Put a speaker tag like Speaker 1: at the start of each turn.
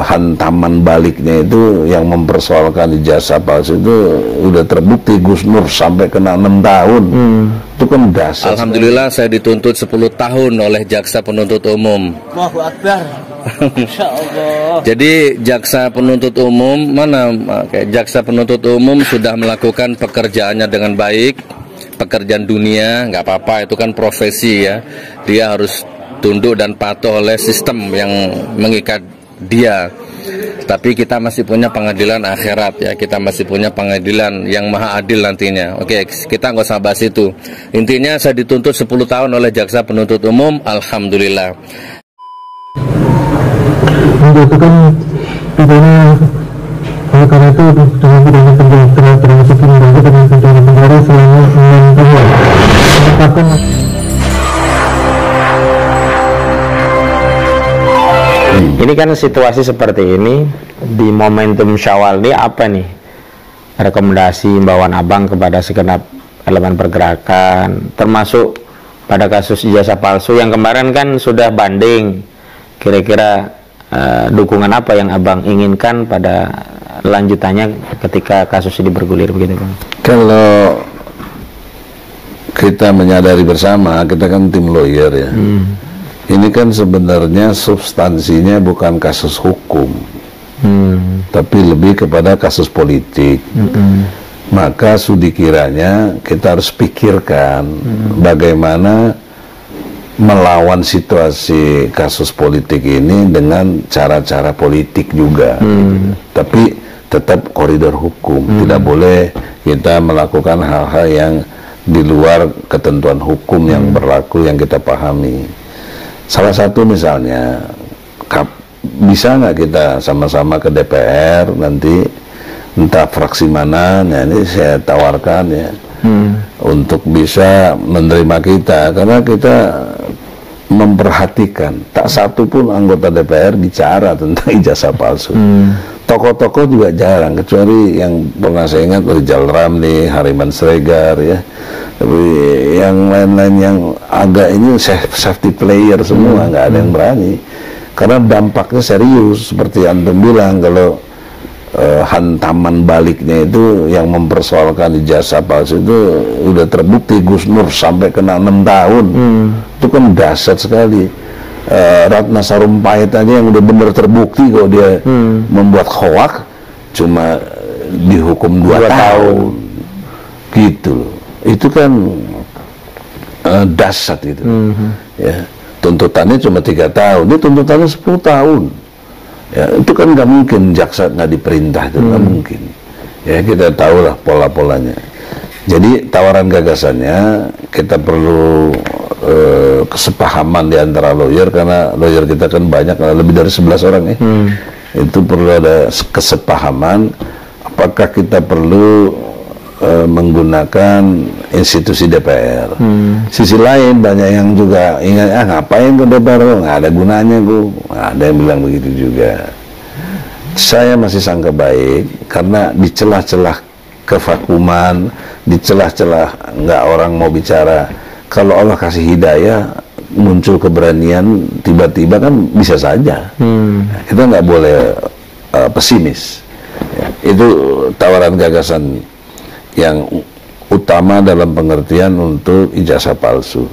Speaker 1: hantaman baliknya itu yang mempersoalkan ijazah palsu itu udah terbukti. Gus Nur sampai kena 6 tahun. Itu kan dasar.
Speaker 2: Alhamdulillah saya dituntut 10 tahun oleh jaksa penuntut umum.
Speaker 3: Allahu Akbar. Insyaallah.
Speaker 2: Jadi jaksa penuntut umum jaksa penuntut umum sudah melakukan pekerjaannya dengan baik. Pekerjaan dunia nggak apa-apa, itu kan profesi ya. Dia harus tunduk dan patuh oleh sistem yang mengikat dia. Tapi kita masih punya pengadilan akhirat ya, kita masih punya pengadilan yang maha adil nantinya. Oke, kita nggak usah bahas itu. Intinya saya dituntut 10 tahun oleh jaksa penuntut umum. Alhamdulillah.
Speaker 4: Menjatuhkan pidana oleh karena itu dengan pidana penjara termasuk dengan pidana penjara selama 6 tahun. Apakah
Speaker 5: ini kan situasi seperti ini di momentum Syawal ini apa nih rekomendasi imbauan Abang kepada segenap elemen pergerakan, termasuk pada kasus ijazah palsu yang kemarin kan sudah banding, kira-kira dukungan apa yang Abang inginkan pada lanjutannya ketika kasus ini bergulir begitu Bang?
Speaker 1: Kalau kita menyadari bersama, kita kan tim lawyer ya. Ini kan sebenarnya substansinya bukan kasus hukum, tapi lebih kepada kasus politik. Maka sudi kiranya kita harus pikirkan bagaimana melawan situasi kasus politik ini dengan cara-cara politik juga. Tapi tetap koridor hukum. Tidak boleh kita melakukan hal-hal yang di luar ketentuan hukum yang berlaku yang kita pahami. Salah satu misalnya, bisa nggak kita sama-sama ke DPR nanti, entah fraksi mana, nah ini saya tawarkan ya, untuk bisa menerima kita, karena kita memperhatikan tak satu pun anggota DPR bicara tentang ijazah palsu. Tokoh-tokoh juga jarang, kecuali yang pernah saya ingat Rizal Ramli, Hariman Sregar ya. Tapi yang lain-lain yang agak ini safety player semua, nggak ada yang berani. Karena dampaknya serius, seperti Antum bilang, kalau hantaman baliknya itu yang mempersoalkan ijazah palsu itu udah terbukti. Gus Nur sampai kena 6 tahun. Itu kan dahsyat sekali. Ratna Sarumpait aja yang udah bener terbukti kalau dia membuat hoak cuma dihukum 2 tahun gitu loh. Itu kan dahsyat itu. Ya, tuntutannya cuma 3 tahun, dia tuntutannya 10 tahun. Ya, itu kan nggak mungkin jaksa nggak diperintah, itu nggak mungkin. Ya, kita tahulah pola-polanya. Jadi tawaran gagasannya kita perlu kesepahaman di antara lawyer, karena lawyer kita kan banyak, lebih dari 11 orang ya. Itu perlu ada kesepahaman apakah kita perlu menggunakan institusi DPR. Sisi lain banyak yang juga ingat, ngapain ke DPR, nggak ada gunanya ada yang bilang begitu juga. Saya masih sangka baik, karena di celah-celah kevakuman, di celah-celah nggak orang mau bicara, kalau Allah kasih hidayah, muncul keberanian, tiba-tiba kan bisa saja. Kita nggak boleh pesimis ya. Itu tawaran gagasan yang utama dalam pengertian untuk ijazah palsu.